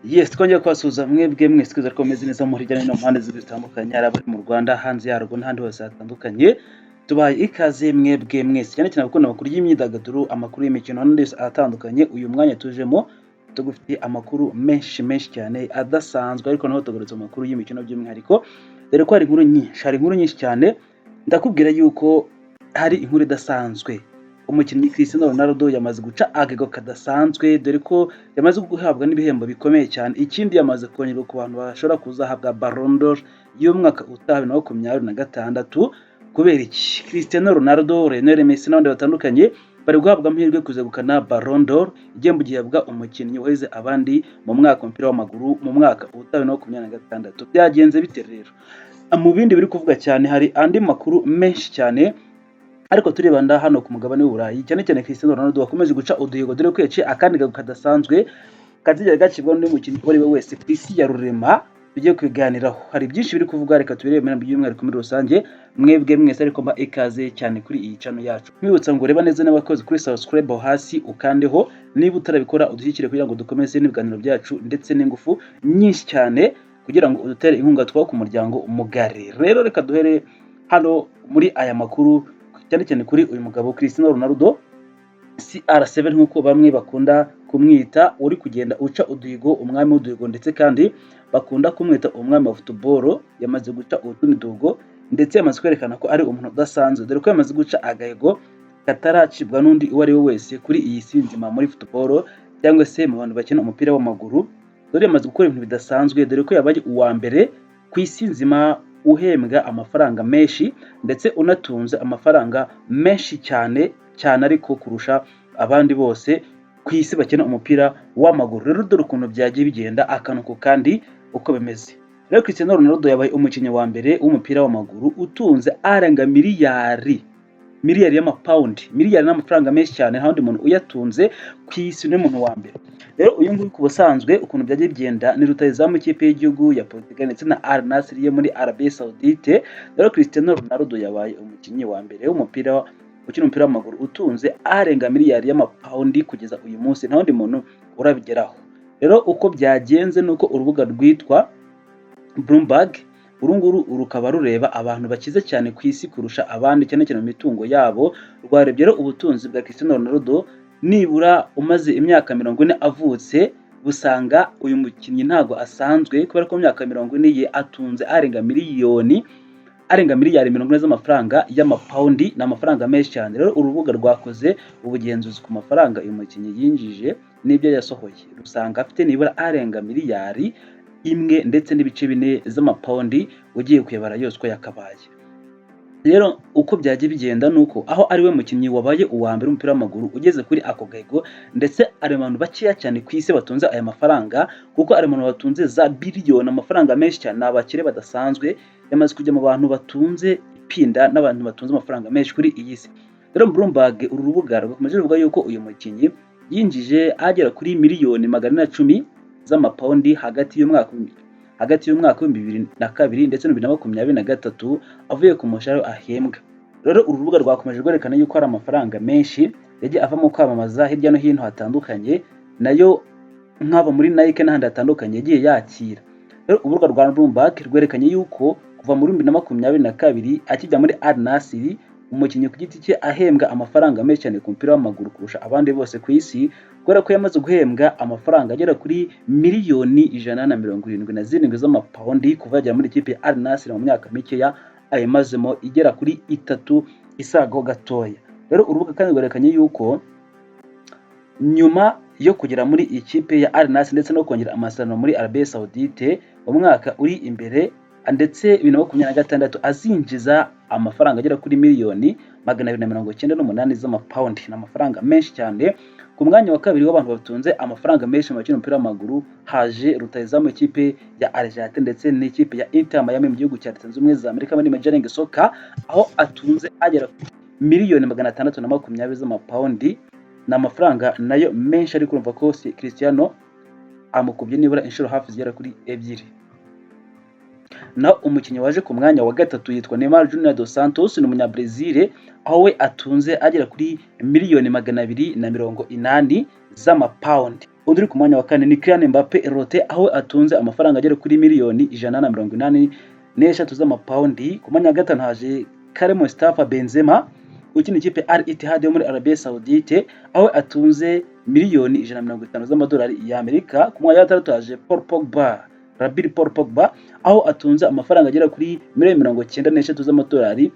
Yes, twongeye kubasuhuza mwebwe mwese twizera ko mumeze neza muri hirya no hino mu mpande zitandukanye, ari abari mu Rwanda, hanze yarwo n'ahandi hose hatandukanye. Tubaye ikaze mwebwe mwese, cyane cyane abakunda amakuru y'imyidagaduro, amakuru y'imikino n'andi yose atandukanye. Uyu mwanya tujemo tugufitiye amakuru menshi cyane adasanzwe, ariko naho tugarutse mu makuru y'imikino by'umwihariko, dore ko hari inkuru nyinshi cyane. Ndakubwira yuko hari inkuru idasanzwe. Umukinnyi Cristiano Ronaldo yamaze guca agego kadasanzwe, dore ko yamaze guhabwa n'ibihembo bikomeye cyane. Ikindi yamaze kongerwa ku bantu bashobora kuzahabwa Ballon d'Or y'umwaka utaha 2026. Kubera iki? Cristiano Ronaldo, Lionel Messi n'abandi batandukanye bari guhabwa amahirwe kuzegukana Ballon d'Or, igihembo gihabwa umukinnyi waheze abandi mu mwaka w'umupira w'amaguru mu mwaka utaha 2026. Byagenze bite rero? Mu bindi biri kuvuga cyane, hari andi makuru menshi cyane, ariko turebanda hano ku mugabane w'Uburayi, cyane cyane Cristiano Ronaldo wakomeje guca uduhigo, dore ko yaciye akandi gago kadasanzwe kazigera gacibwa n'undi mukinnyi uwo ari we wese ku isi ya rurema. Tugiye kubiganiraho, hari byinshi biri kuvuga, reka tubirebe by'umwihariko muri rusange. Mwebwe mwese ariko mba ikaze cyane kuri iyi channel yacu. Mwibutsa ngo reba neza n'abakozi kuri subscribe aho hasi ukandeho, niba utarabikora udushyikire kugira ngo dukomeze n'ibiganiro byacu ndetse n'ingufu nyinshi cyane kugira ngo udutere inkunga twaho ku muryango mugari. Rero reka duhere hano muri aya makuru, cyane cyane kuri uyu mugabo Cristiano Ronaldo CR7 nk'uko bamwe bakunda kumwita, uri kugenda uca uduhigo, umwami w'uduhigo, ndetse kandi bakunda kumwita umwami wa football. Yamaze guca utundi duhigo ndetse yamaze kwerekana ko ari umuntu udasanzwe, dore ko yamaze guca agahigo kataracibwa n'undi uwo ari we wese kuri iyi si nzima muri football, cyangwa se mu bantu bakina umupira w'amaguru. Dore yamaze gukora ibintu bidasanzwe, dore ko yabaye uwa mbere ku isi nzima uhembwa amafaranga menshi ndetse unatunze amafaranga menshi cyane ariko kurusha abandi bose ku isi bakina umupira w'amaguru. Rero dore ukuntu byagiye bigenda akanuko kandi uko bimeze. Rero Cristiano Ronaldo yabaye umukinnyi wa mbere w'umupira w'amaguru utunze arenga miliyari y'amapawundi, miliyari n'amafaranga menshi cyane, nta wundi muntu uyatunze ku isi, ni umuntu wa mbere. Rero uyu nguyu ku busanzwe ukuntu byagiye bigenda, ni rutahizamu ikipe y'igihugu ya Portugal ndetse na Al Nassr yo muri Arabie Saoudite. Rero Cristiano Ronaldo yabaye umukinnyi wa mbere w'umupira ukina umupira w'amaguru utunze arenga miliyari y'amapawundi kugeza uyu munsi, nta wundi muntu urabigeraho. Rero uko byagenze nuko urubuga rwitwa Bloomberg, urunguru rukaba rureba abantu bakize cyane ku isi kurusha abandi, cyane cyane mu mitungo yabo. Rwarebye rero ubutunzi bwa Cristiano Ronaldo, nibura umaze imyaka 40 avutse, busanga uyu mukinnyi ntago asanzwe, kubera ko mu myaka 40 ye atunze arenga miliyari 40 z'amafaranga y'amapawundi, ni amafaranga menshi cyane. Rero urubuga rwakoze ubugenzuzi ku mafaranga uyu mukinnyi yinjije n'ibyo yasohoye, rusanga afite nibura arenga miliyari 1 ndetse n'ibice 4 z'amapawundi ugiye kuyabara yose uko yakabaye. Rero uko byagiye bigenda nuko aho ari we mukinnyi wabaye uwa mbere w'umupira w'amaguru ugeze kuri ako gahigo, ndetse ari abantu bakeya cyane ku isi batunze aya mafaranga, kuko ari abantu batunze za biliyoni, amafaranga menshi cyane, ni abakire badasanzwe. Yamaze kujya mu bantu batunze ipinda n'abantu batunze amafaranga menshi kuri iyi si. Rero Bloomberg, uru rubuga rwakomeje ruvuga yuko uyu mukinnyi yinjije agera kuri miliyoni 410 z'amapawundi hagati y'umwaka w'ibihumbi 2002 ndetse na 2023 avuye ku mushahara ahembwa. Rero uru rubuga rwakomeje rwerekana yuko hari amafaranga menshi yagiye ava mu kwamamaza hirya no hino hatandukanye, nayo nk'aba muri Nike n'ahandi hatandukanye yagiye yakira. Rero urubuga rwa Bloomberg rwerekanye yuko kuva muri 2022 akijya muri Al Nassr, umukinnyi ku giti cye ahembwa amafaranga menshi cyane ku mupira w'amaguru kurusha abandi bose ku isi, kubera ko yamaze guhembwa amafaranga agera kuri miliyoni 177 z'amapawundi kuva yagera muri ikipe ya Al Nassr mu myaka mikeya ayimazemo igera kuri 3 isago gatoya. Rero urubuga kandi rwerekanye yuko nyuma yo kugera muri ikipe ya Al Nassr ndetse no kongera amasezerano muri Arabie Saoudite mu mwaka uri imbere, ndetse 2026 azinjiza amafaranga agera kuri miliyoni 298 z'amapawundi, ni amafaranga menshi cyane. Ku mwanya wa kabiri w'abantu batunze amafaranga menshi mu bakina umupira w'amaguru haje rutahizamu ikipe ya Argentine ndetse n'ikipe ya Inter Miami mu gihugu cya Leta Zunze Ubumwe za Amerika muri Major League Soccer, aho atunze agera kuri miliyoni 620 z'amapawundi. Ni amafaranga nayo menshi, ariko urumva ko Cristiano amukubye nibura inshuro hafi zigera kuri 2. Naho umukinnyi waje ku mwanya wa gatatu yitwa Neymar Junior dos Santos, ni umunyabrazil, aho we atunze agera kuri miliyoni 280 z'amapawundi. undi uri ku mwanya wa kane ni Kylian Mbappe Erote aho atunze amafaranga agera kuri miliyoni 183 z'amapaundi. Ku mwanya wa gatanu haje Karim Mustafa Benzema ukina ikipe Al Ittihad yo muri Arabia Saudite aho atunze miliyoni 150 z'amadolari y'Amerika. Ku mwanya wa gatandatu haje Rabiri Paul Pogba aho atunze amafaranga agera kuri miliyoni 94 z'amadolari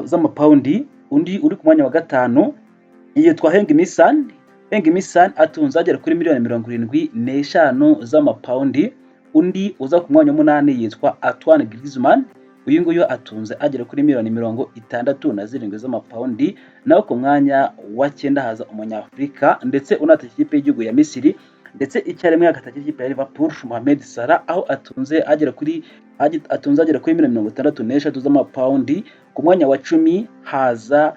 z'amapaundi. Undi uri ku mwanya wa gatanu yitwa Heng Min atunze agera kuri miliyoni 75 z'amapaundi. Undi uza ku mwanya wa munani yitwa Antoine Griezmann, uyu nguyu atunze agera kuri miliyoni 67 z'amapaundi. Naho ku mwanya wa 9 haza umunyafrika ndetse unataka ikipe y'igihugu ya Misiri ndetse icyarimwe agataka ikipe ya Liverpool Mohamed Salah aho atunze agera kuri miliyoni 63 z'amapaundi. Ku mwanya wa 10 haza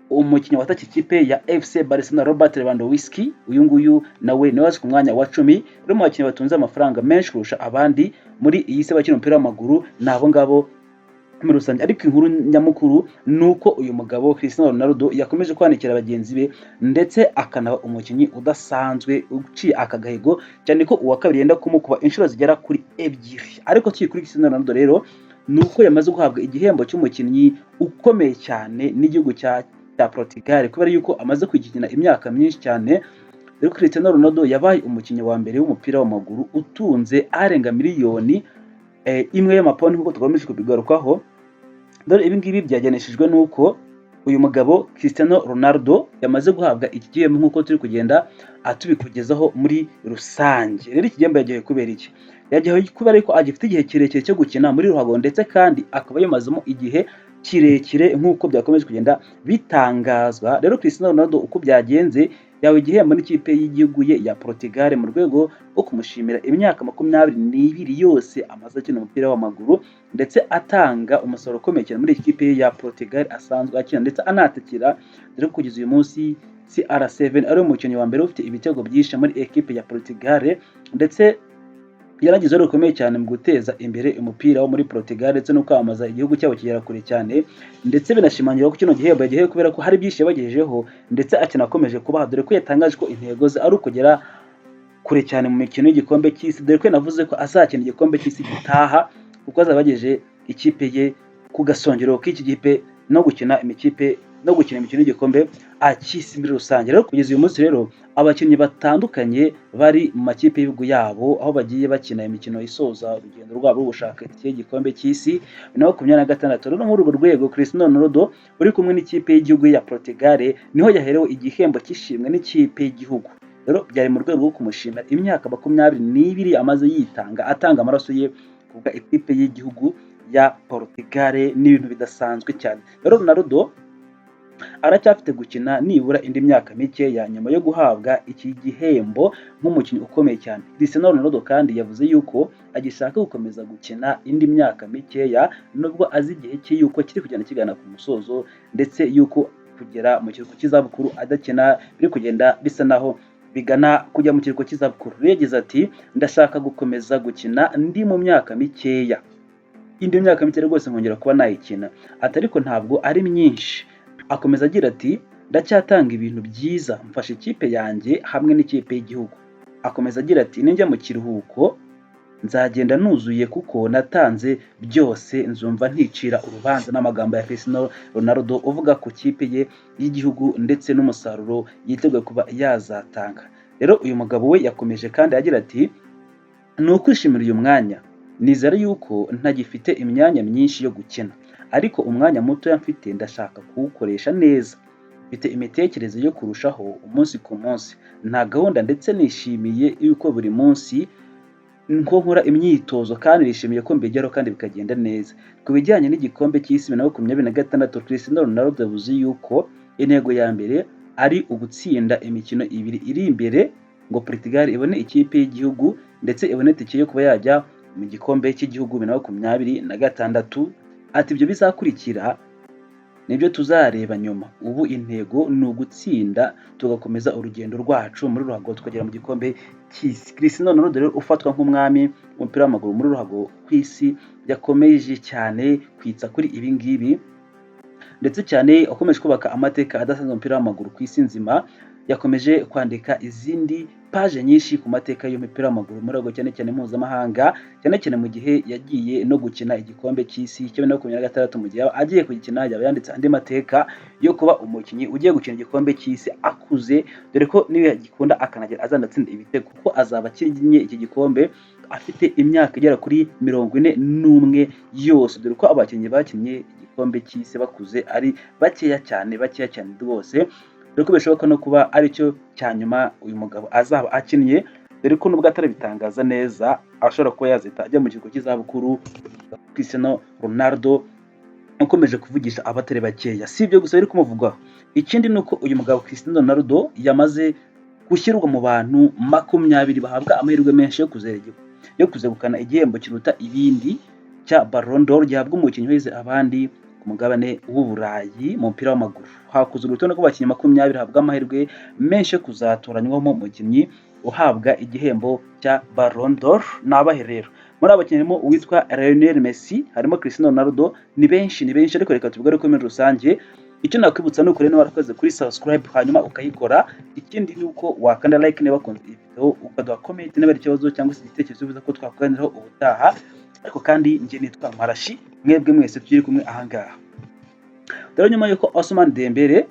umukinnyi wataka ikipe ya FC Barcelona Robert Lewandowski, uyu nguyu nawe niwe waje ku mwanya wa 10. Rero mu bakinnyi batunze amafaranga menshi kurusha abandi muri iyi se bakina umupira w'amaguru nabo ngabo muri rusange. Ariko inkuru nyamukuru nuko uyu mugabo Cristiano Ronaldo yakomeje kwandikira bagenzi be ndetse akanaba umukinnyi udasanzwe uciye akagahego cyane ko uwa kabiri yenda kumukuba inshuro zigera kuri 2. Ariko kuri Cristiano Ronaldo rero nuko yamaze guhabwa igihembo cy'umukinnyi ukomeye cyane n'igihugu cya Portugal kubera yuko amaze kwigikina imyaka myinshi cyane. Rero Cristiano Ronaldo yabaye umukinnyi wa mbere w'umupira w'amaguru utunze arenga miliyoni 1 y'amapaundi nk'uko tugomeje kubigarukaho. Dore ibi ngibi byageneshejwe nuko uyu mugabo Cristiano Ronaldo yamaze guhabwa iki gihembo nk'uko turi kugenda atubikugezaho muri rusange. Rero iki gihembo yagiye kubera iki? Yagiye kubera ko agifite igihe kirekire cyo gukina muri ruhago ndetse kandi akaba yamazemo igihe kirekire nk'uko byakomeje kugenda bitangazwa. Rero Cristiano Ronaldo uko byagenze yawe igihembo n'ikipe y'igihugu ye ya Portugal mu rwego rwo kumushimira imyaka 22 yose amaze akina umupira w'amaguru ndetse atanga umusaruro ukomeye cyane muri ikipe ye ya Portugal asanzwe akina ndetse anatakira. Dore kugeza uyu munsi CR7 ari umukinnyi wa mbere ufite ibitego byinshi muri ekipe ya Portugal ndetse yaragize rukomeye cyane mu guteza imbere umupira wo muri Portugal ndetse no kwamaza igihugu cyabo kigera kure cyane. Ndetse binashimangira ko kino gihembo yagiye kubera ko hari byinshi yabagejejeho ndetse akinakomeje kubaha, dore ko yatangaje ko intego ze ari ukugera kure cyane mu mikino y'igikombe cy'isi, dore ko navuze ko azakina igikombe cy'isi gitaha kuko azabageje ikipe ye ku gasongero k'iki gipe no gukina imikino y'igikombe cy'isi muri rusange. Rero kugeza uyu munsi rero abakinnyi batandukanye bari mu makipe y'ibihugu yabo aho bagiye bakina imikino isoza urugendo rwabo rwo gushaka igikombe cy'isi 2026. Rero muri urwo rwego Cristiano Ronaldo uri kumwe n'ikipe y'igihugu ya Portugal niho yaherewe igihembo cy'ishimwe n'ikipe y'igihugu. Rero byari mu rwego rwo kumushimira imyaka 22 amaze yitanga atanga amaraso ye kubwa ikipe y'igihugu ya Portugal n'ibintu bidasanzwe cyane. Rero Ronaldo aracyafite gukina nibura indi myaka mike ya nyuma yo guhabwa iki gihembo nk'umukinnyi ukomeye cyane. Cristiano Ronaldo kandi yavuze yuko agishaka gukomeza gukina indi myaka mikeya nubwo azi igihe cye yuko kiri kugenda kigana ku musozo ndetse yuko kugera mu kiruhuko cy'izabukuru adakina biri kugenda bisa naho bigana kujya mu kiruhuko cy'izabukuru. Yagize ati ndashaka gukomeza gukina ndi mu myaka mikeya, indi myaka mike rwose nkongera kuba nayikina ariko ntabwo ari myinshi. Akomeza agira ati ndacyatanga ibintu byiza mfashe ikipe yanjye hamwe n'ikipe y'igihugu. Akomeza agira ati ninjya mu kiruhuko nzagenda nuzuye kuko natanze byose, nzumva nticira urubanza. N'amagambo ya Cristiano Ronaldo uvuga ku kipe ye y'igihugu ndetse n'umusaruro yiteguye kuba yazatanga. Rero uyu mugabo we yakomeje kandi agira ati ni ukwishimira uyu mwanya, nizera yuko ntagifite imyanya myinshi yo gukina ariko umwanya muto mfite ndashaka kuwukoresha neza. Mfite imitekerereze yo kurushaho umunsi ku munsi, nta gahunda ndetse nishimiye yuko buri munsi nko nkora imyitozo kandi nishimiye ko mbigeraho kandi bikagenda neza. Ku bijyanye n'igikombe cy'isi 2026 Cristiano Ronaldo yavuze yuko intego ya mbere ari ugutsinda imikino 2 iri imbere ngo Portugal ibone ikipe y'igihugu ndetse ibone tike yo kuba yajya mu gikombe cy'igihugu 2026. Ati ibyo bizakurikira nibyo tuzareba nyuma, ubu intego ni ugutsinda tugakomeza urugendo rwacu muri ruhago tukagera mu gikombe cy'isi. Cristiano Ronaldo rero ufatwa nk'umwami w'umupira w'amaguru muri ruhago kw'isi yakomeje cyane kwitsa kuri ibi ngibi ndetse cyane akomeje kubaka amateka adasanzwe umupira w'amaguru kw'isi nzima. yakomeje kwandika izindi paje nyinshi ku mateka y'umupira w'amaguru muri rugo cyane cyane mpuzamahanga, cyane cyane mu gihe yagiye no gukina igikombe cy'isi cya 2026 mu gihe agiye kugikina yaba yanditse andi mateka yo kuba umukinnyi ugiye gukina igikombe cy'isi akuze, dore ko niyo yagikunda akanagira azanatsinda ibitego kuko azaba akinnye iki gikombe afite imyaka igera kuri 41 yose, dore ko abakinnyi bakinnye igikombe cy'isi bakuze ari bakeya cyane rwose, dore ko bishoboka no kuba aricyo cya nyuma uyu mugabo azaba akinnye, dore ko nubwo atarabitangaza neza ashobora kuba yazita ajya mu kigo cy'izabukuru. Cristiano Ronaldo ukomeje kuvugisha abatari bakeya, si ibyo gusa biri kumuvugwaho, ikindi ni uko uyu mugabo Cristiano Ronaldo yamaze gushyirwa mu bantu 20 bahabwa amahirwe menshi yo kuzegukana igihembo kiruta ibindi cya Ballon d'Or gihabwa umukinnyi wese abandi ku mugabane w'Uburayi mu mupira w'amaguru. Hakuze urutonde rw'abakinnyi 20 bahabwa amahirwe menshi yo kuzatoranywamo umukinnyi uhabwa igihembo cya Ballon d'Or. Nabahe rero muri abakinnyi harimo uwitwa Lionel Messi, harimo Cristiano Ronaldo, ni benshi ariko reka tuvuge ko muri rusange icyo nakwibutsa ni uko rero warakoze kuri subscribe hanyuma ukayikora, ikindi ni uko wakanda like niba wakunze iyi video, ukaduha comment niba ari ikibazo cyangwa se igitekerezo bivuze ko twakuganiraho ubutaha, ariko kandi njye nitwa Marashi, mwebwe mwese turi kumwe ahangaha. Dore nyuma yuko Ousmane Dembele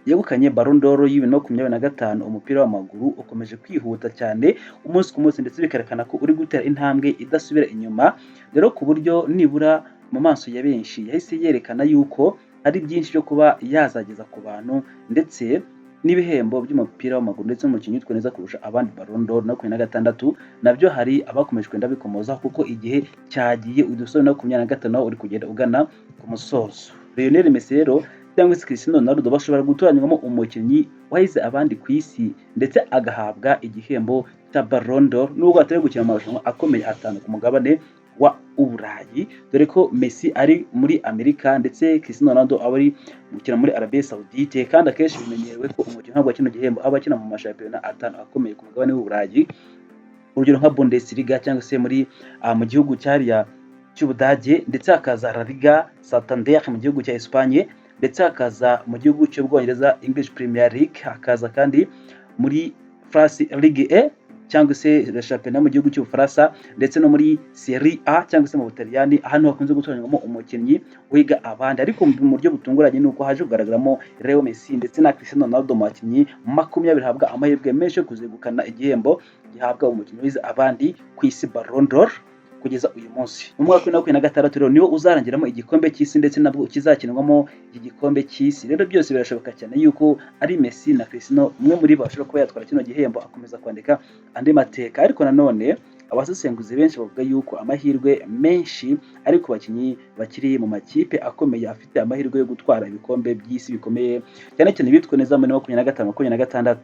yegukanye Ballon d'Or 2025 umupira w'amaguru ukomeje kwihuta cyane umunsi ku munsi, ndetse bikerekana ko uri gutera intambwe idasubira inyuma, rero ku buryo nibura mu maso ya benshi yahise yerekana yuko hari byinshi byo kuba yazageza ku bantu, ndetse n'ibihembo by'umupira w'amaguru ndetse n'umukinnyi witwa neza kurusha abandi Ballon d'Or 2026 nabyo hari abakomeje kwenda bikomoza kuko igihe cyagiye udusore 2025 uri kugenda ugana ku musozo. Lionel Messi rero cyangwa se Cristiano Ronaldo bashobora gutoranywamo umukinnyi wahize abandi ku isi ndetse agahabwa igihembo cya Ballon d'Or nubwo atari gukina amarushanwa akomeye atanu ku mugabane wa Uburayi, dore ko Messi ari muri Amerika ndetse Cristiano Ronaldo ari gukina muri Arabie Saoudite, kandi akenshi bimenyerewe ko umukinnyi ntabwo akina igihembo aba akina mu mashampiyona atanu akomeye ku mugabane w'Uburayi, urugero nka Bundesliga cyangwa se muri mu gihugu cy'Ubudage, ndetse hakaza La Liga Santander mu gihugu cya Espagne, ndetse hakaza mu gihugu cy'Ubwongereza English Premier League, hakaza kandi muri France Ligue E cyangwa se shampiyona mu gihugu cy'Ubufaransa, ndetse no muri Serie A cyangwa se mu Butaliyani, ahantu hakunze gutoranywamo umukinnyi wiga abandi. Ariko mu buryo butunguranye ni uko haje kugaragaramo Leo Messi ndetse na Cristiano Ronaldo mu bakinnyi 20 bahabwa amahirwe menshi yo kuzegukana igihembo gihabwa umukinnyi wize abandi ku isi Ballon d'Or kugeza uyu munsi. Mu mwaka wa 2026 rero niwo uzarangiramo igikombe cy'isi ndetse nabwo kizakinwamo iki gikombe cy'isi. Rero byose birashoboka cyane yuko ari Messi na Cristiano umwe muri bo ashobora kuba yatwara kino gihembo akomeza kwandika andi mateka, ariko nanone abasesenguzi benshi bavuga yuko amahirwe menshi ari ku bakinnyi bakiri mu makipe akomeye afite amahirwe yo gutwara ibikombe by'isi bikomeye, cyane cyane bitwa neza muri 2025-2026.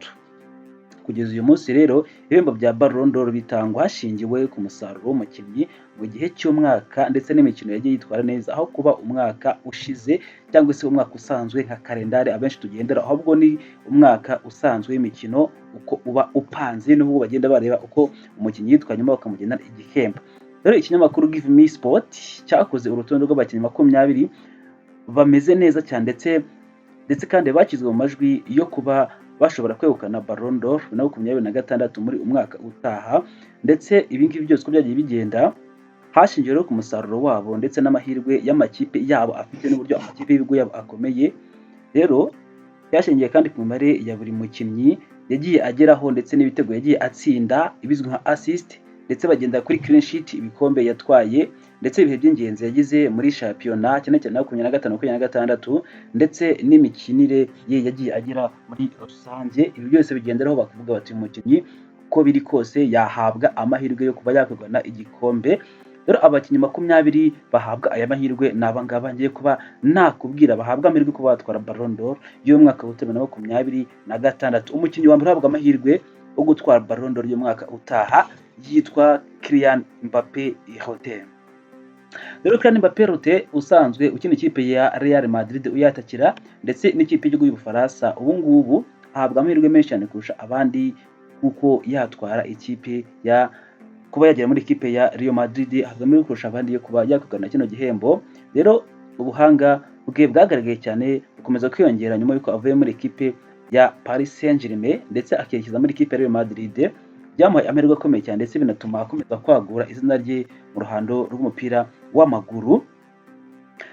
Kugeza uyu munsi rero ibihembo bya Ballon d'Or bitangwa hashingiwe ku musaruro w'umukinnyi mu gihe cy'umwaka ndetse n'imikino yagiye yitwara neza, aho kuba umwaka ushize cyangwa se umwaka usanzwe nka kalendari abenshi tugendera, ahubwo ni umwaka usanzwe w'imikino uko uba upanze n'ubwo bagenda bareba uko umukinnyi yitwa nyuma bakamugenera igihembo. Rero ikinyamakuru Give Me Sport cyakoze urutonde rw'abakinnyi 20 bameze neza cyane ndetse kandi bakizwe mu majwi yo kuba bashobora kwegukana Ballon d'Or 2026 muri umwaka utaha, ndetse ibingibi byose ko byagiye bigenda hashingiwe ku musaruro wabo ndetse n'amahirwe y'amakipe yabo afite n'uburyo amakipe y'ibigo yabo akomeye. Rero byashingiye kandi ku mibare ya buri mukinnyi yagiye ageraho ndetse n'ibitego yagiye atsinda ibizwi nka assist, ndetse bagenda kuri clean sheet ibikombe yatwaye ndetse ibihe by'ingenzi yagize muri shampiyona cyane cyane 2025-2026, ndetse n'imikinire ye yagiye agira muri rusange. Ibi byose bigenderaho bakavuga bati umukinnyi uko biri kose yahabwa amahirwe yo kuba yakwegukana igikombe. Rero abakinnyi 20 bahabwa aya mahirwe naba ngaba ngiye kuba nakubwira bahabwa amahirwe kuba batwara Ballon d'Or y'umwaka wa 2026. Umukinnyi wa mbere uhabwa amahirwe wo gutwara Ballon d'Or y'umwaka utaha yitwa Kylian Mbappé Rote. Rero Kylian Mbappé Rote usanzwe ukina ikipe ya Real Madrid uyatakira ndetse n'ikipe y'igihugu y'Ubufaransa, ubu ngubu ahabwa amahirwe menshi cyane kurusha abandi kuko yatwara ikipe ya kuba yagera muri ikipe ya Real Madrid, ahabwa amahirwe kurusha abandi yo kuba yakwegukana kino gihembo. Rero ubuhanga bwe bwagaragaye cyane bukomeza kwiyongera nyuma y'uko avuye muri ikipe ya Paris Saint-Germain ndetse akerekeza muri ikipe ya Real Madrid, byamuhaye amahirwe akomeye cyane ndetse binatuma akomeza kwagura izina rye mu ruhando rw'umupira w'amaguru,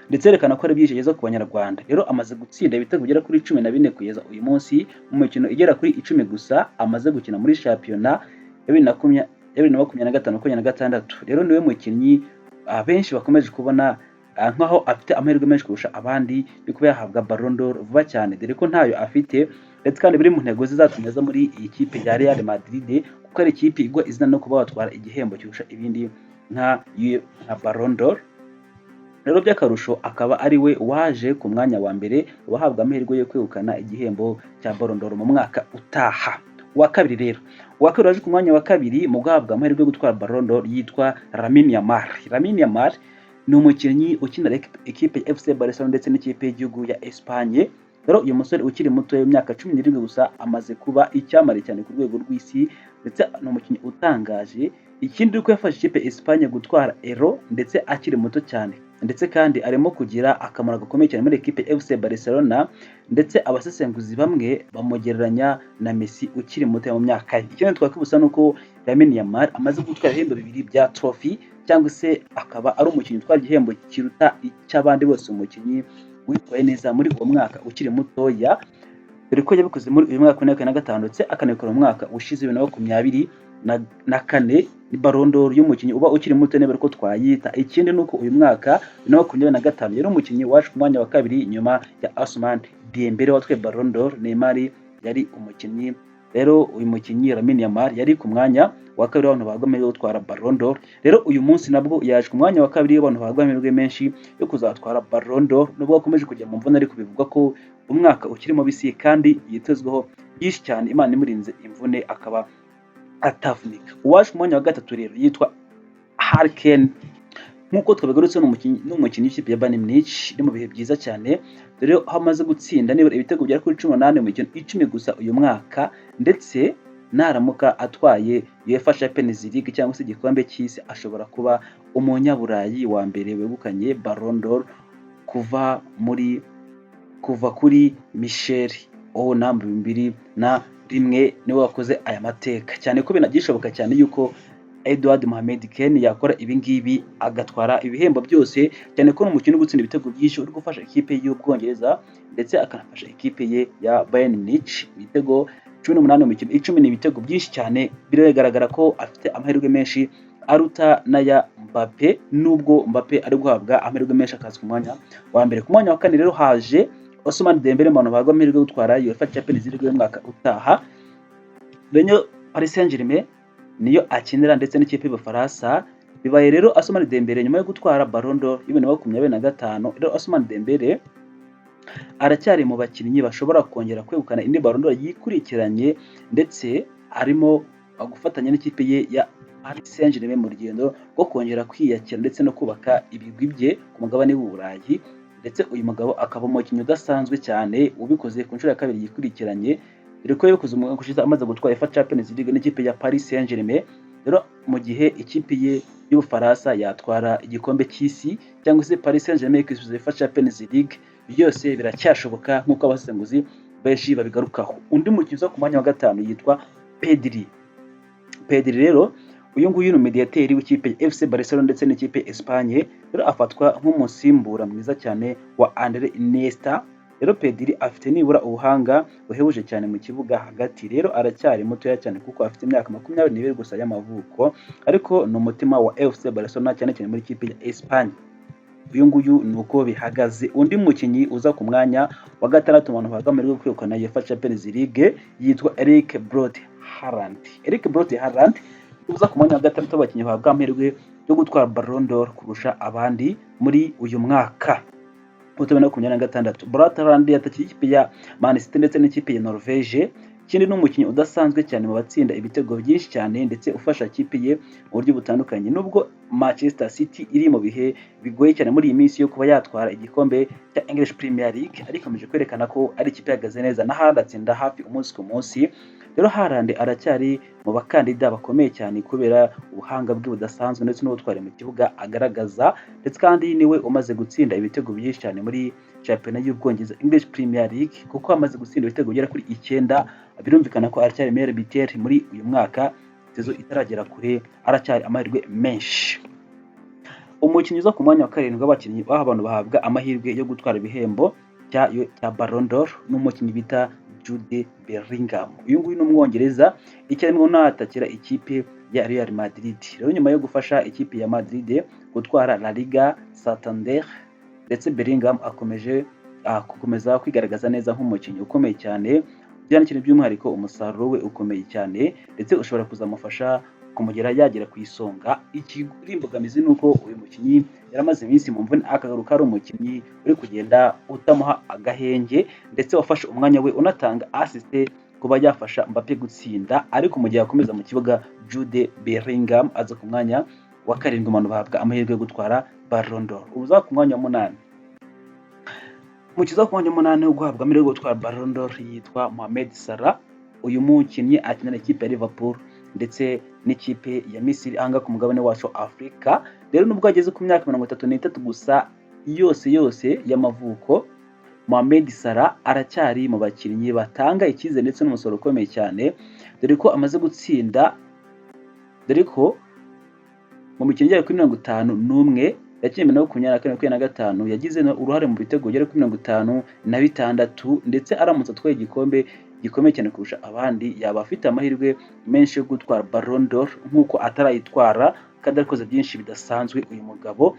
ndetse yerekana ko ari byinshi ku banyarwanda. Rero amaze gutsinda ibitego bigera kuri 14 kugeza uyu munsi mu mikino igera kuri 10 gusa amaze gukina muri shampiyona ya 2025-26. Rero niwe mukinnyi abenshi bakomeje kubona nkaho afite amahirwe menshi kurusha abandi yo kuba yahabwa Ballon d'Or vuba cyane, dore ko ntayo afite, ndetse kandi biri mu ntego zizatumye aza muri iyi kipe ya Real Madrid, kuko ari ikipe igwa izina no kuba watwara igihembo kirusha ibindi nka Ballon d'Or. Rero by'akarusho akaba ari we waje ku mwanya wa mbere wahabwa amahirwe yo kwegukana igihembo cya Ballon d'Or mu mwaka utaha. Uwa kabiri waje ku mwanya wa kabiri mu guhabwa amahirwe yo gutwara Ballon d'Or yitwa Lamine Yamal ni umukinnyi ukinira ikipe ya FC Barcelona ndetse n'ikipe y'igihugu ya Espagne. Rero uyu musore ukiri muto y'imyaka 17 gusa amaze kuba icyamare cyane ku rwego rw'isi, ndetse ni umukinnyi utangaje. Ikindi uko yafashe ikipe Espagne gutwara Euro ndetse akiri muto cyane, ndetse kandi arimo kugira akamaro gakomeye cyane muri ekipe FC Barcelona, ndetse abasesenguzi bamwe bamugereranya na Messi ukiri muto mu myaka ye. Ikindi twakwibusa nuko Lamine Yamal amaze gutwara ibihembo 2 bya trophy, cyangwa se akaba ari umukinnyi utwara igihembo kiruta icy'abandi bose umukinnyi witwaye neza muri uwo mwaka ukiri mutoya, dore ko yabikoze muri uyu mwaka wa 2025 ndetse akanabikora mu mwaka ushize 2024. Ni Ballon d'Or y'umukinnyi uba ukiri muto nebe ko twayita. Ikindi nuko uyu mwaka 2025 yari umukinnyi waje ku mwanya wa kabiri nyuma ya Ousmane Dembele watwaye Ballon d'Or. Neymar yari umukinnyi. Rero uyu mukinnyi Lamine Yamal yari ku mwanya wa kabiri w'abantu bagomeye gutwara Ballon d'Or. Rero uyu munsi nabwo yaje ku mwanya wa kabiri w'abantu bagomeye menshi yo kuzatwara Ballon d'Or, nubwo bakomeje kujya mu mvune, ariko bivugwa ko umwaka ukirimo bisi kandi yitezweho byinshi cyane, Imana imurinze imvune akaba atavunika. Uwaje ku mwanya wa gatatu rero yitwa Harry Kane. Nkuko twabigarutse n'umukinnyi w'ikipe ya Bayern Munich iri mu bihe byiza cyane, dore aho amaze gutsinda nibura ibitego byari kuri 18 mu mikino 10 gusa uyu mwaka, ndetse naramuka atwaye UEFA Champions League cyangwa se igikombe cy'isi ashobora kuba umunyaburayi wa mbere wegukanye Ballon d'Or kuva kuri Michel Owen 2001 niwe wakoze aya mateka, cyane ko binagishoboka cyane yuko Edouard Mohamed Kane yakora ibi ngibi agatwara ibihembo byose, cyane ko n'umukino gutsinda ibitego byinshi uri gufasha ikipe y'Ubwongereza ndetse akanafasha ikipe ye ya Bayern Munich. Ibitego 18 mu mikino 10 ni ibitego byinshi cyane, biragaragara ko afite amahirwe menshi aruta n'aya Mbappe, nubwo Mbappe ari guhabwa amahirwe menshi akaza ku mwanya wa mbere. Ku mwanya wa kane rero haje Ousmane Dembele mu bantu bagwa amahirwe yo gutwara UEFA Champions League y'umwaka utaha. Benyo Paris Saint-Germain niyo akinira ndetse n'ikipe y'Ubufaransa. Bibaye rero Ousmane Dembele nyuma yo gutwara Ballon d'Or 2025. Rero Ousmane Dembele aracyari mu bakinnyi bashobora kongera kwegukana indi Ballon d'Or yikurikiranye, ndetse arimo gufatanya n'ikipe ye ya Paris Saint-Germain mu rugendo rwo kongera kwiyakira ndetse no kubaka ibigwi bye ku mugabane w'Uburayi. Ndetse uyu mugabo akaba umukinnyi udasanzwe cyane ubikoze ku nshuro ya kabiri yikurikiranye, dore ko yabikoze umwaka ushize amaze gutwara UEFA Champions League n'ikipe ya Paris Saint-Germain. Rero mu gihe ikipe ye y'Ubufaransa yatwara igikombe cy'isi cyangwa se Paris Saint-Germain ikisubiza UEFA Champions League, byose biracyashoboka nk'uko abasesenguzi benshi babigarukaho. Undi mukinnyi wo ku mwanya wa gatanu yitwa Pedri rero uyu nguyu ni mediateri w'ikipe ya FC Barcelona ndetse n'ikipe Espagne. Rero afatwa nk'umusimbura mwiza cyane wa Andre Iniesta. Rero Pedri afite nibura ubuhanga buhebuje cyane mu kibuga hagati. Rero aracyari mutoya cyane kuko afite imyaka 22 gusa y'amavuko, ariko ni umutima wa FC Barcelona cyane cyane muri ikipe ya Espagne. Uyu nguyu nuko bihagaze. Undi mukinnyi uza ku mwanya wa gatandatu mu bantu bagamije kwegukana UEFA Champions League yitwa Erling Braut Haaland. Uza ku mwanya wa gatandatu abakinnyi bahabwa amahirwe yo gutwara Ballon d'Or kurusha abandi muri uyu mwaka. 2026 Braut Haaland yatakira ikipe ya Man City ndetse n'ikipe ya Norvège. Ikindi n'umukinnyi udasanzwe cyane mu batsinda ibitego byinshi cyane ndetse ufasha ikipe ye mu buryo butandukanye. Nubwo Manchester City iri mu bihe bigoye cyane muri iyi minsi yo kuba yatwara igikombe cya English Premier League, ariko ikomeje kwerekana ko ari ikipe ihagaze neza na Haaland atsinda hafi umunsi ku munsi. Rero Haaland aracyari mu bakandida bakomeye cyane kubera ubuhanga bwe budasanzwe ndetse n'ubutwari mu kibuga agaragaza, ndetse kandi niwe umaze gutsinda ibitego byinshi cyane muri shampiyona y'Ubwongereza English Premier League, kuko amaze gutsinda ibitego bigera kuri 9. Birumvikana ko aracyari meilleur buteur muri uyu mwaka, sezo itaragera kure, aracyari amahirwe menshi. Umukinnyi uza ku mwanya wa 7 w'abakinnyi baha abantu bahabwa amahirwe yo gutwara ibihembo cya Ballon d'Or n'umukinnyi bita Jude Bellingham. Uyu nguyu ni Umwongereza icyarimwe unatakira ikipe ya Real Madrid. Rero nyuma yo gufasha ikipe ya Madrid gutwara La Liga Santander, ndetse Bellingham gukomeza kwigaragaza neza nk'umukinnyi ukomeye cyane, byandikira by'umwihariko umusaruro we ukomeye cyane, ndetse ushobora kuzamufasha kumugera yagera ku isonga. Imbogamizi ni uko uyu mukinnyi yaramaze iminsi mu mvune, akagaruka ari umukinnyi uri kugenda utamuha agahenge, ndetse wafashe umwanya we unatanga assist kuba yafasha Mbappe gutsinda, ariko mu gihe akomeza mu kibuga Jude Bellingham aza ku mwanya wa 7 umuntu bahabwa amahirwe yo gutwara Ballon d'Or. Uza ku mwanya wa 8 umukiza ku mwanya wa 8 wo guhabwa amahirwe yo gutwara Ballon d'Or yitwa Mohamed Salah. Uyu mukinnyi akinira ikipe ya Liverpool ndetse n'ikipe ya Misiri anga ku mugabane wacu Afrika. Rero nubwo ageze ku myaka 33 gusa yose y'amavuko, Mohamed Salah aracyari mu bakinnyi batanga ikize ndetse n'umusoro ukomeye cyane, dore ko amaze gutsinda, dore ko mu mikino igera kuri 51 yakinnye na 24-25 yagize uruhare mu bitego bigera kuri 56, ndetse aramutse atwaye igikombe gikomeye cyane kurusha abandi, yaba afite amahirwe menshi yo gutwara Ballon d'Or nk'uko atarayitwara kandi arakoze byinshi bidasanzwe uyu mugabo.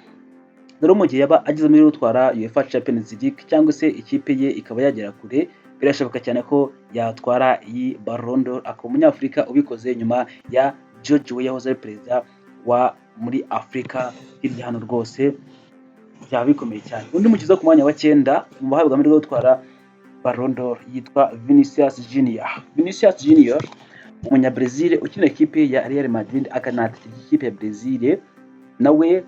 Rero mu gihe yaba agize amahirwe yo gutwara UEFA Champions League cyangwa se ikipe ye ikaba yagera kure, birashoboka cyane ko yatwara iyi Ballon d'Or, akaba umunyafurika ubikoze nyuma ya George Weah yahoze ari perezida wa muri Afrika hirya hano rwose, byaba bikomeye cyane. Undi mukiza ku mwanya wa 9 mu bahabwa amahirwe yo gutwara Ballon d'Or yitwa Vinicius Junior. Vinicius Junior umunyabrazil ukinira ikipe ya Real Madrid akanatakira ikipe ya Brazil, nawe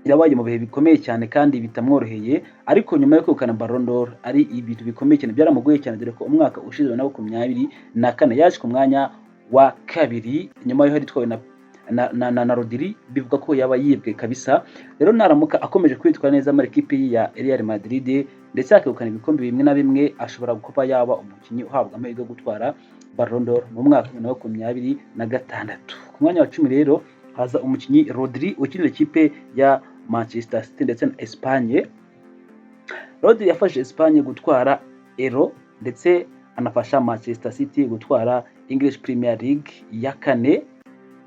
yabaye mu bihe bikomeye cyane kandi bitamworoheye, ariko nyuma yo kwegukana Ballon d'Or ari ibintu bikomeye cyane byaramugoye cyane, dore ko umwaka ushize na 24 yaje ku mwanya wa 2 nyuma yo hitwawe na Rodri, bivuga ko yaba yibwe kabisa. Rero naramuka akomeje kwitwara neza muri ikipe ya Real Madrid ndetse akegukana ibikombe bimwe na bimwe, ashobora kuba yaba umukinnyi uhabwa amahirwe yo gutwara Ballon d'Or mu mwaka wa 2026. Ku mwanya wa 10 rero haza umukinnyi Rodri ukinira ikipe ya Manchester City ndetse na Espagne. Rodri yafashe Espagne gutwara Euro ndetse anafasha Manchester City gutwara English Premier League ya 4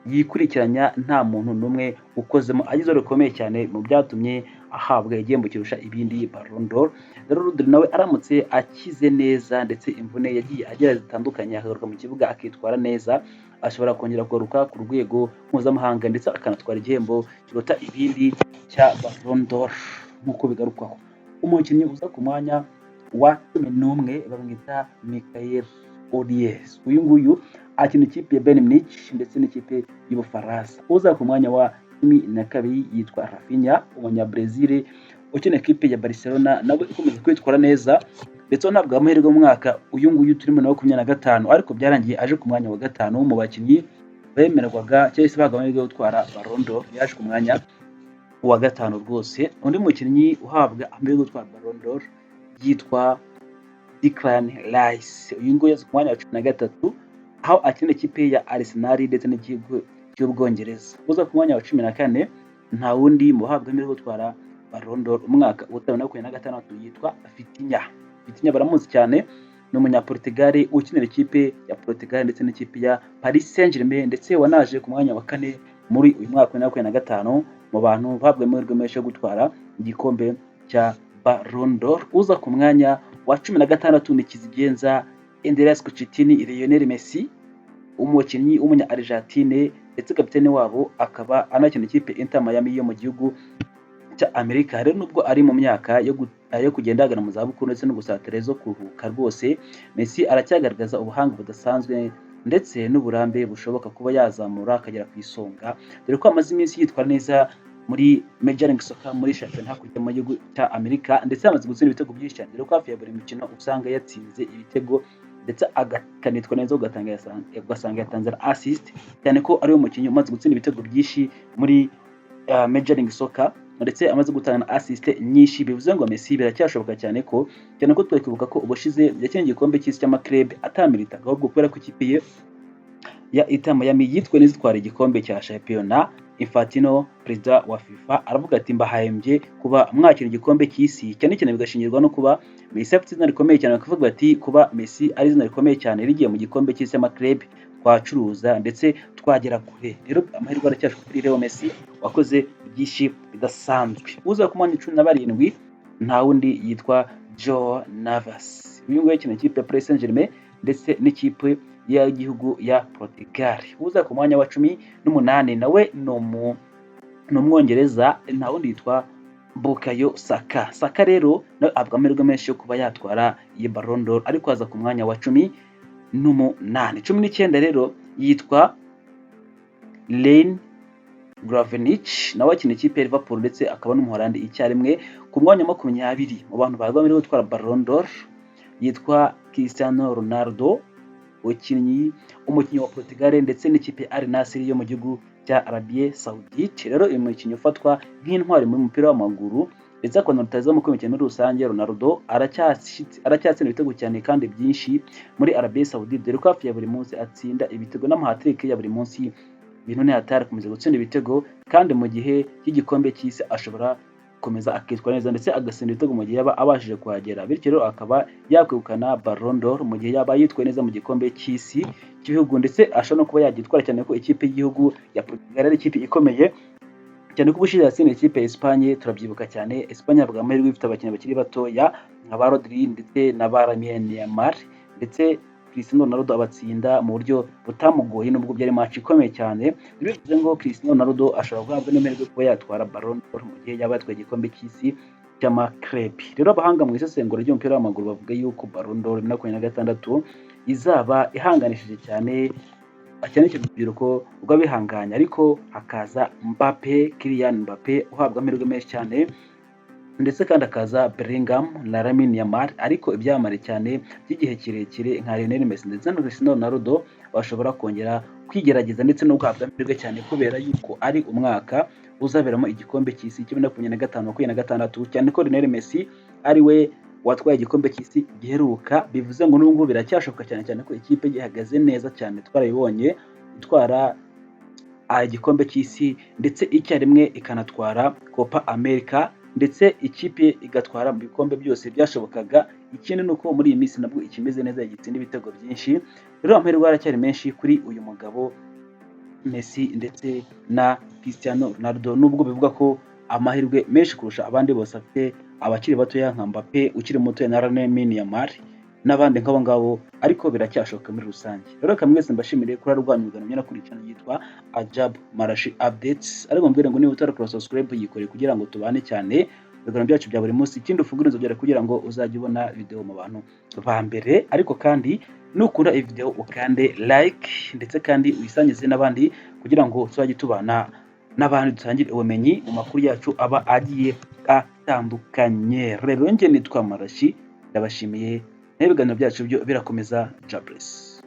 yikurikiranya, nta muntu numwe ukozemo, agize rukomeye cyane mu byatumye ahabwa igihembo kirusha ibindi Ballon d'Or. Rero Rodri nawe aramutse akize neza ndetse imvune yagiye agera zitandukanye, akagaruka mu kibuga akitwara neza, ashobora kongera kugaruka ku rwego mpuzamahanga ndetse akanatwara igihembo kiruta ibindi cya Ballon d'Or nk'uko bigarukwaho. Umukinnyi uza ku mwanya wa 11 bamwita Michael Olise. Uyu nguyu akina ikipe ya Bayern Munich ndetse n'ikipe y'Ubufaransa. Uza ku mwanya wa 12 yitwa Rafinha umunyabrazil ukina ikipe ya Barcelona, nawe ukomeza kwitwara neza ndetse ntabwo amahirwe mu mwaka uyu nguyu turimo na 25, ariko byarangiye aje ku mwanya wa 5 mu bakinnyi bemerwaga cyangwa se bahabwa amahirwe yo gutwara Ballon d'Or, yaje ku mwanya wa 5 rwose. Undi mukinnyi uhabwa amahirwe yo gutwara Ballon d'Or yitwa Declan Rice. Uyu nguyu yaje ku mwanya wa 13 aho akina ikipe ya Arsenal ndetse n'ikigo cy'Ubwongereza. Uza ku mwanya wa 14 nta wundi mu bahabwa amahirwe yo gutwara Ballon d'Or umwaka wa 2026 yitwa Vitinha. Vitinha baramuzi cyane, ni umunyaportugal ukinira ikipe ya Portugal ndetse n'ikipe ya Paris Saint-Germain, ndetse wanaje ku mwanya wa 4 muri uyu mwaka wa 2025 mu bantu bahabwa amahirwe menshi yo gutwara igikombe cya Ballon d'Or. Uza ku mwanya wa 16 ni kizigenza Andreas Coutinho Lionel Messi, umukinnyi w'umunya Argentine ndetse kapitene wabo akaba anakina ikipe Inter Miami yo mu gihugu cya Amerika. Rero nubwo ari mu myaka yo kugenda agana mu zabukuru ndetse no gusatira zo kuruhuka rwose, Messi aracyagaragaza ubuhanga budasanzwe ndetse n'uburambe bushoboka kuba yazamura akagera ku isonga, dore ko amaze iminsi yitwara neza muri Major League Soccer muri shampiyona hakurya mu gihugu cya Amerika, ndetse yamaze gutsinda ibitego byinshi cyane, dore ko hafi ya buri mukino usanga yatsinze ibitego ndetse akanitwa neza ugasanga yatanze assist, cyane ko ariwe mukinnyi umaze gutsinda ibitego byinshi muri Major League Soccer, ndetse amaze gutanga assist nyinshi. Bivuze ngo Messi biracyashoboka cyane ko twakwibuka ko ubushize yakinnye igikombe cy'isi cy'amaklub atamiritaga, ahubwo kubera ko ikipe ye ya Inter Miami yitwe neza itwara igikombe cya shampiyona. Infantino, perezida wa FIFA, aravuga ati mbahembye kuba mwakira igikombe cy'isi, cyane cyane bigashingirwa no kuba Messi afite izina rikomeye cyane, bakavuga bati kuba Messi ari izina rikomeye cyane rigiye mu gikombe cy'isi cy'amaklub twacuruza ndetse twagera kure. Rero amahirwe aracyashoboka kuri Leo Messi wakoze byinshi bidasanzwe. Uza ku mwanya 17 nta wundi yitwa Joe Navas. Uyu nguyu yakina ikipe ya Paris Saint-Germain ndetse n'ikipe y'igihugu ya Portugal. Uza ku mwanya wa 18 nawe ni umwongereza, nta wundi yitwa Bukayo Saka. Saka rero nawe abwa amahirwe menshi yo kuba yatwara iyi Ballon d'Or, ariko aza ku mwanya wa 18. 19 rero yitwa Ryan Gravenich, nawe akina ikipe ya Liverpool ndetse akaba n'umuholandi icyarimwe. Ku mwanya wa 20 mu bantu baza muri gutwara Ballon d'Or yitwa Cristiano Ronaldo, umukinnyi wa Portugal ndetse n'ikipe Al Nassr yo mu gihugu cya Arabie Saoudite. Rero uyu mukinnyi ufatwa nk'intwari mu mupira w'amaguru ndetse akaba rutaza mu komite muri rusange. Ronaldo aracyatsinda ibitego cyane kandi byinshi muri Arabie Saoudite, dore ko hafi ya buri munsi atsinda ibitego n'amahatrike ya buri munsi. Ibintu ni hatari kumeza gutsinda ibitego, kandi mu gihe cy'igikombe cy'isi ashobora gukomeza akitwara neza ndetse agatsinda ibitego mu gihe yaba abashije kuhagera, bityo rero akaba yakwegukana Ballon d'Or mu gihe yaba yitwaye neza mu gikombe cy'isi cy'ibihugu, ndetse ashobora no kuba yagitwara cyane ko ikipe y'igihugu ya Portugal ari ikipe ikomeye cyane ko ubushize yatsinda ikipe ya Espagne. Turabyibuka cyane Espagne yavuga amahirwe ifite abakinnyi bakiri batoya nka ba Rodri ndetse na ba Lamine Yamal, ndetse Cristiano Ronaldo abatsinda mu buryo butamugoye nubwo byari match ikomeye cyane. Bivuze ngo Cristiano Ronaldo ashobora guhabwa n'amahirwe kuba yatwara Ballon d'Or mu gihe yaba yatwaye igikombe cy'isi cy'amaklub. Rero abahanga mu isesengura ry'umupira w'amaguru bavuga yuko Ballon d'Or 2026 izaba ihanganishije cyane urubyiruko rw'abihanganye, ariko hakaza Kylian Mbappe uhabwa amahirwe menshi cyane, ndetse kandi akaza Bellingham na Lamine Yamal, ariko ibyamamare cyane by'igihe kirekire nka Lionel Messi ndetse na Cristiano Ronaldo bashobora kongera kwigerageza ndetse no guhabwa amahirwe cyane, kubera yuko ari umwaka uzaberamo igikombe cy'isi 2025-2026, cyane ko Lionel Messi ari we watwaye igikombe cy'isi giheruka. Bivuze ngo n'ubu biracyashoboka cyane ko ikipe gihagaze neza cyane, twarabibonye itwara igikombe cy'isi ndetse icyarimwe ikanatwara Copa America, ndetse ikipe igatwara mu bikombe byose byashobokaga. Ikindi nuko muri iyi minsi nabwo ikimeze neza, igitsinda ibitego byinshi. Rero amahirwe aracyari menshi kuri uyu mugabo Messi ndetse na Cristiano Ronaldo, nubwo bivuga ko amahirwe menshi kurusha abandi bose afite abakiri batoya nka Mbappe ukiri muto na Lamine Yamal n'abandi nk'abo ngabo, ariko biracyashoboka muri rusange. Rero kamwese mbashimire kuri rwanyu ibiganiro by'akurikirana yitwa Ajab Marashi Updates, ariko mbwira ngo niba utarakora subscribe yikore kugira ngo tubane cyane ibiganiro byacu bya buri munsi. Ikindi ufungure inzogera kugira ngo uzajye ubona video mu bantu ba mbere, ariko kandi nukunda iyi video ukande like ndetse kandi uyisangize n'abandi kugira ngo tuzajye tubana n'abandi dutangire ubumenyi mu makuru yacu aba agiye atandukanye. Rero njye nitwa Marashi, ndabashimiye ibiganiro byacu byo birakomeza. Jobless.